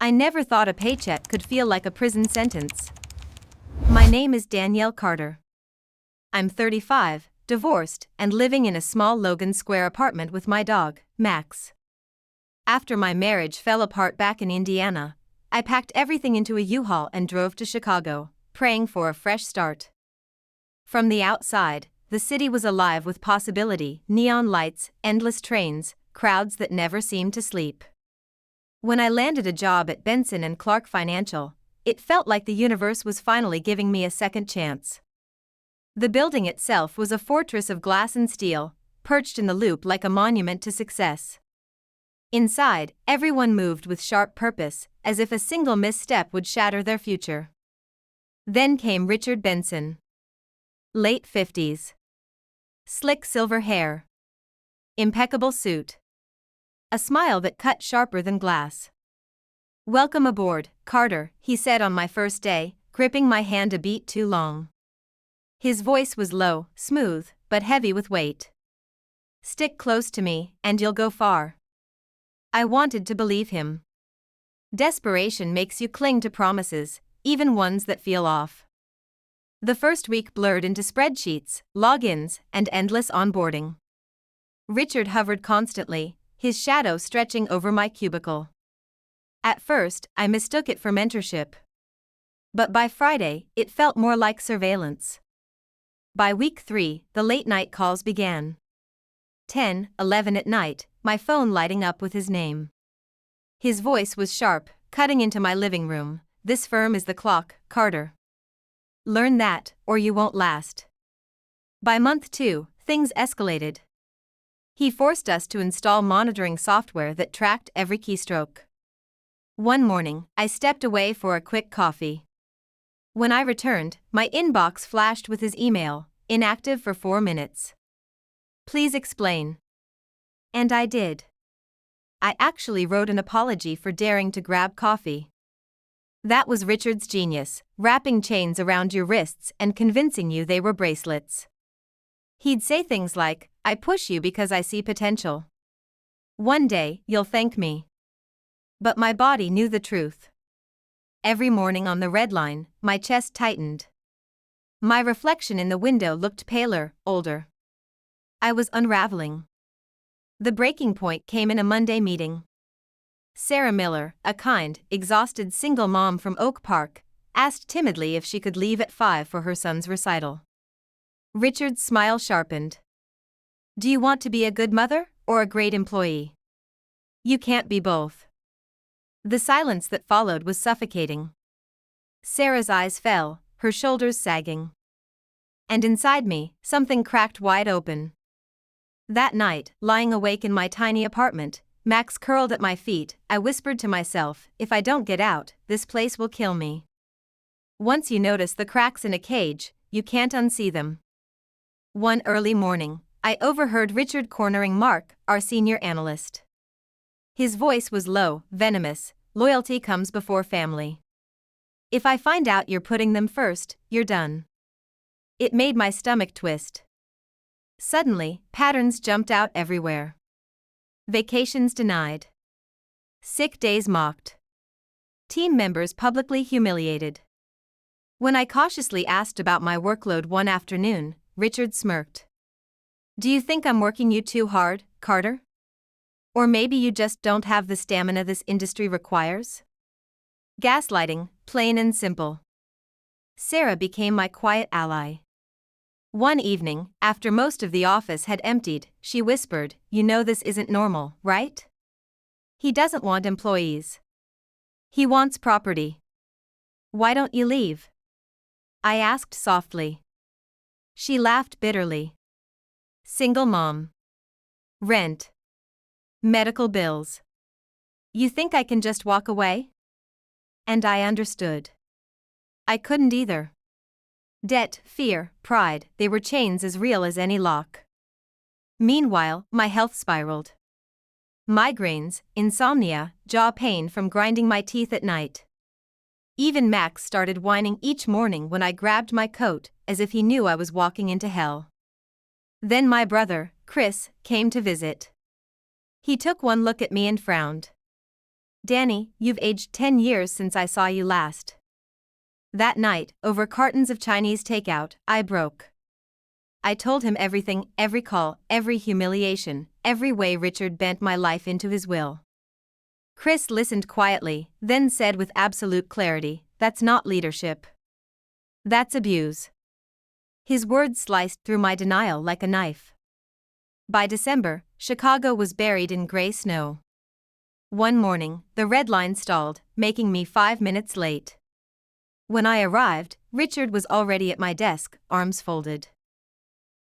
I never thought a paycheck could feel like a prison sentence. My name is Danielle Carter. I'm 35, divorced, and living in a small Logan Square apartment with my dog, Max. After my marriage fell apart back in Indiana, I packed everything into a U-Haul and drove to Chicago, praying for a fresh start. From the outside, the city was alive with possibility, neon lights, endless trains, crowds that never seemed to sleep. When I landed a job at Benson and Clark Financial, it felt like the universe was finally giving me a second chance. The building itself was a fortress of glass and steel, perched in the loop like a monument to success. Inside, everyone moved with sharp purpose, as if a single misstep would shatter their future. Then came Richard Benson. Late 50s. Slick silver hair. Impeccable suit. A smile that cut sharper than glass. "Welcome aboard, Carter," he said on my first day, gripping my hand a beat too long. His voice was low, smooth, but heavy with weight. "Stick close to me, and you'll go far." I wanted to believe him. Desperation makes you cling to promises, even ones that feel off. The first week blurred into spreadsheets, logins, and endless onboarding. Richard hovered constantly, his shadow stretching over my cubicle. At first, I mistook it for mentorship. But by Friday, it felt more like surveillance. By week 3, the late-night calls began. 10, 11 at night, my phone lighting up with his name. His voice was sharp, cutting into my living room. "This firm is the clock, Carter. Learn that, or you won't last." By month 2, things escalated. He forced us to install monitoring software that tracked every keystroke. One morning, I stepped away for a quick coffee. When I returned, my inbox flashed with his email, inactive for 4 minutes. "Please explain." And I did. I actually wrote an apology for daring to grab coffee. That was Richard's genius, wrapping chains around your wrists and convincing you they were bracelets. He'd say things like, "I push you because I see potential. One day, you'll thank me." But my body knew the truth. Every morning on the red line, my chest tightened. My reflection in the window looked paler, older. I was unraveling. The breaking point came in a Monday meeting. Sarah Miller, a kind, exhausted single mom from Oak Park, asked timidly if she could leave at 5 for her son's recital. Richard's smile sharpened. "Do you want to be a good mother, or a great employee? You can't be both." The silence that followed was suffocating. Sarah's eyes fell, her shoulders sagging. And inside me, something cracked wide open. That night, lying awake in my tiny apartment, Max curled at my feet, I whispered to myself, "If I don't get out, this place will kill me." Once you notice the cracks in a cage, you can't unsee them. One early morning, I overheard Richard cornering Mark, our senior analyst. His voice was low, venomous. "Loyalty comes before family. If I find out you're putting them first, you're done." It made my stomach twist. Suddenly, patterns jumped out everywhere. Vacations denied. Sick days mocked. Team members publicly humiliated. When I cautiously asked about my workload one afternoon, Richard smirked. "Do you think I'm working you too hard, Carter? Or maybe you just don't have the stamina this industry requires?" Gaslighting, plain and simple. Sarah became my quiet ally. One evening, after most of the office had emptied, she whispered, "You know this isn't normal, right? He doesn't want employees. He wants property. Why don't you leave?" I asked softly. She laughed bitterly. "Single mom. Rent. Medical bills. You think I can just walk away?" And I understood. I couldn't either. Debt, fear, pride, they were chains as real as any lock. Meanwhile, my health spiraled. Migraines, insomnia, jaw pain from grinding my teeth at night. Even Max started whining each morning when I grabbed my coat, as if he knew I was walking into hell. Then my brother, Chris, came to visit. He took one look at me and frowned. Danny, you've aged 10 years since I saw you last. That night, over cartons of Chinese takeout, I broke. I told him everything, every call, every humiliation, every way Richard bent my life into his will. Chris listened quietly, then said with absolute clarity, "That's not leadership. That's abuse." His words sliced through my denial like a knife. By December, Chicago was buried in gray snow. One morning, the red line stalled, making me 5 minutes late. When I arrived, Richard was already at my desk, arms folded.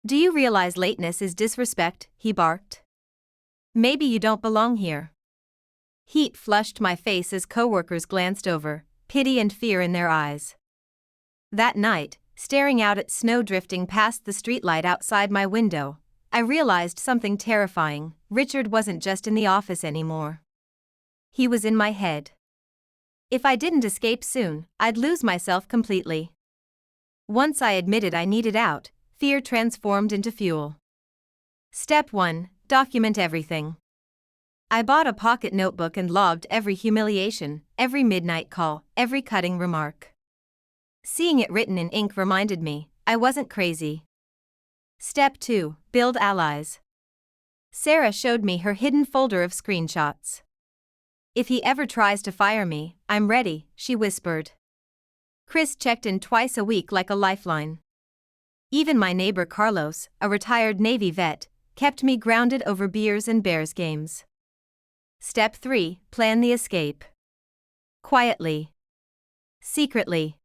"Do you realize lateness is disrespect?" he barked. "Maybe you don't belong here." Heat flushed my face as coworkers glanced over, pity and fear in their eyes. That night, staring out at snow drifting past the streetlight outside my window, I realized something terrifying. Richard wasn't just in the office anymore. He was in my head. If I didn't escape soon, I'd lose myself completely. Once I admitted I needed out, fear transformed into fuel. Step 1: document everything. I bought a pocket notebook and logged every humiliation, every midnight call, every cutting remark. Seeing it written in ink reminded me I wasn't crazy. Step 2: build allies. Sarah showed me her hidden folder of screenshots. "If he ever tries to fire me, I'm ready," she whispered. Chris checked in twice a week like a lifeline. Even my neighbor Carlos, a retired Navy vet, kept me grounded over beers and Bears games. Step 3: plan the escape. Quietly. Secretly.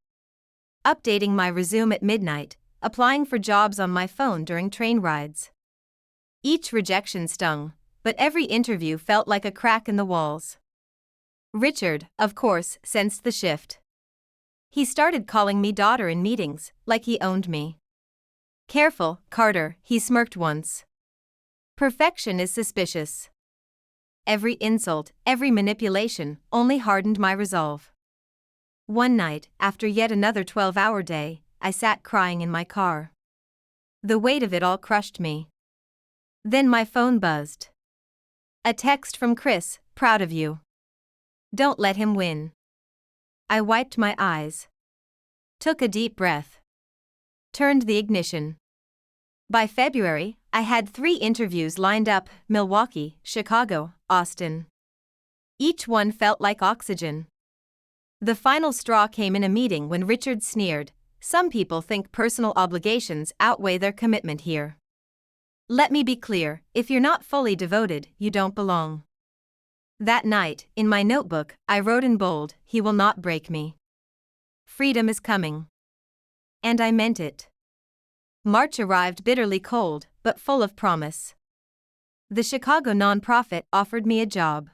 Updating my resume at midnight, applying for jobs on my phone during train rides. Each rejection stung, but every interview felt like a crack in the walls. Richard, of course, sensed the shift. He started calling me daughter in meetings, like he owned me. "Careful, Carter," he smirked once. "Perfection is suspicious." Every insult, every manipulation, only hardened my resolve. One night, after yet another 12-hour day, I sat crying in my car. The weight of it all crushed me. Then my phone buzzed. A text from Chris: "Proud of you. Don't let him win." I wiped my eyes. Took a deep breath. Turned the ignition. By February, I had 3 interviews lined up: Milwaukee, Chicago, Austin. Each one felt like oxygen. The final straw came in a meeting when Richard sneered, "Some people think personal obligations outweigh their commitment here. Let me be clear, if you're not fully devoted, you don't belong." That night, in my notebook, I wrote in bold, "He will not break me. Freedom is coming." And I meant it. March arrived bitterly cold, but full of promise. The Chicago nonprofit offered me a job.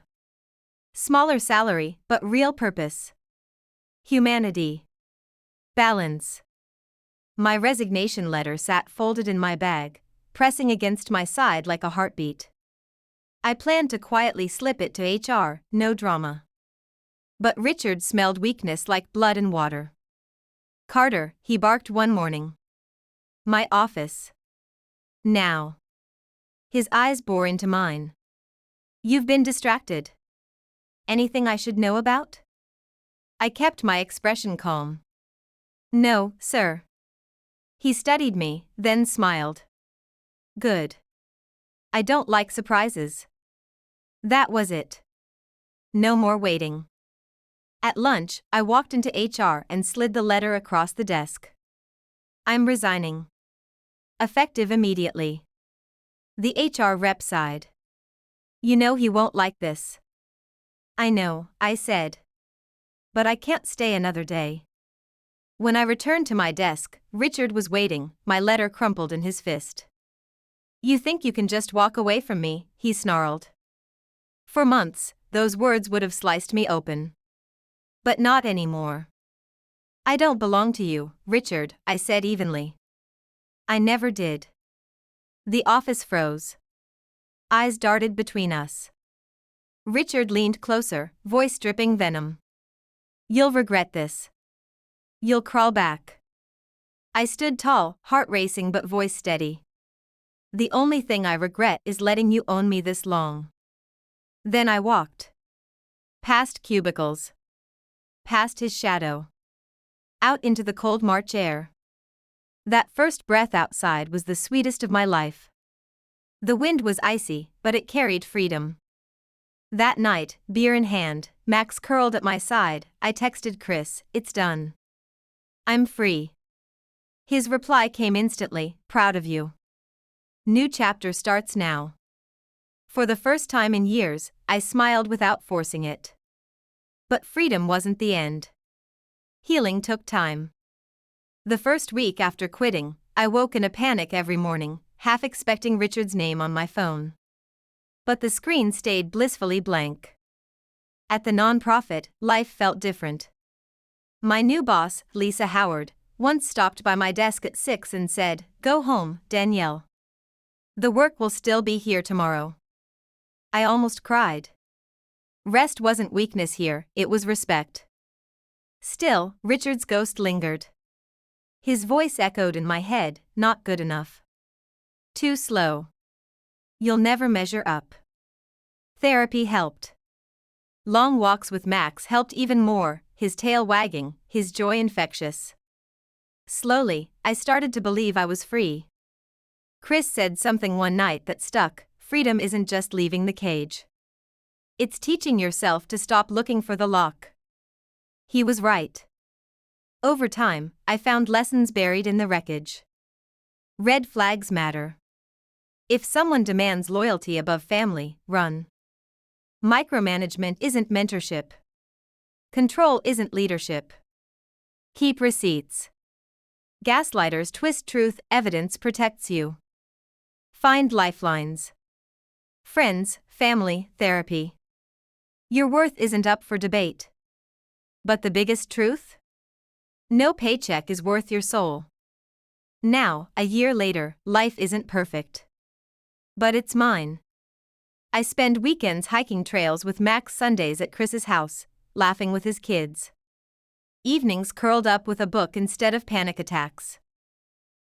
Smaller salary, but real purpose. Humanity. Balance. My resignation letter sat folded in my bag, pressing against my side like a heartbeat. I planned to quietly slip it to HR, no drama. But Richard smelled weakness like blood and water. "Carter," he barked one morning. "My office. Now." His eyes bore into mine. "You've been distracted. Anything I should know about?" I kept my expression calm. "No, sir." He studied me, then smiled. "Good. I don't like surprises." That was it. No more waiting. At lunch, I walked into HR and slid the letter across the desk. "I'm resigning. Effective immediately." The HR rep sighed. "You know he won't like this." "I know," I said. "But I can't stay another day." When I returned to my desk, Richard was waiting, my letter crumpled in his fist. "You think you can just walk away from me?" he snarled. For months, those words would have sliced me open. But not anymore. "I don't belong to you, Richard," I said evenly. I never did. The office froze. Eyes darted between us. Richard leaned closer, voice dripping venom. "You'll regret this. You'll crawl back." I stood tall, heart racing but voice steady. "The only thing I regret is letting you own me this long." Then I walked. Past cubicles. Past his shadow. Out into the cold March air. That first breath outside was the sweetest of my life. The wind was icy, but it carried freedom. That night, beer in hand, Max curled at my side, I texted Chris, "It's done. I'm free." His reply came instantly, "Proud of you. New chapter starts now." For the first time in years, I smiled without forcing it. But freedom wasn't the end. Healing took time. The first week after quitting, I woke in a panic every morning, half expecting Richard's name on my phone. But the screen stayed blissfully blank. At the nonprofit, life felt different. My new boss, Lisa Howard, once stopped by my desk at 6 and said, "Go home, Danielle. The work will still be here tomorrow." I almost cried. Rest wasn't weakness here, it was respect. Still, Richard's ghost lingered. His voice echoed in my head, "Not good enough. Too slow. You'll never measure up." Therapy helped. Long walks with Max helped even more, his tail wagging, his joy infectious. Slowly, I started to believe I was free. Chris said something one night that stuck: freedom isn't just leaving the cage. It's teaching yourself to stop looking for the lock. He was right. Over time, I found lessons buried in the wreckage. Red flags matter. If someone demands loyalty above family, run. Micromanagement isn't mentorship. Control isn't leadership. Keep receipts. Gaslighters twist truth, evidence protects you. Find lifelines. Friends, family, therapy. Your worth isn't up for debate. But the biggest truth? No paycheck is worth your soul. Now, a year later, life isn't perfect. But it's mine. I spend weekends hiking trails with Max, Sundays at Chris's house, laughing with his kids. Evenings curled up with a book instead of panic attacks.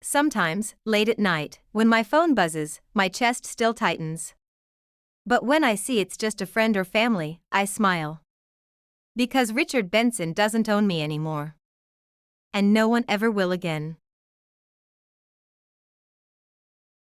Sometimes, late at night, when my phone buzzes, my chest still tightens. But when I see it's just a friend or family, I smile. Because Richard Benson doesn't own me anymore. And no one ever will again.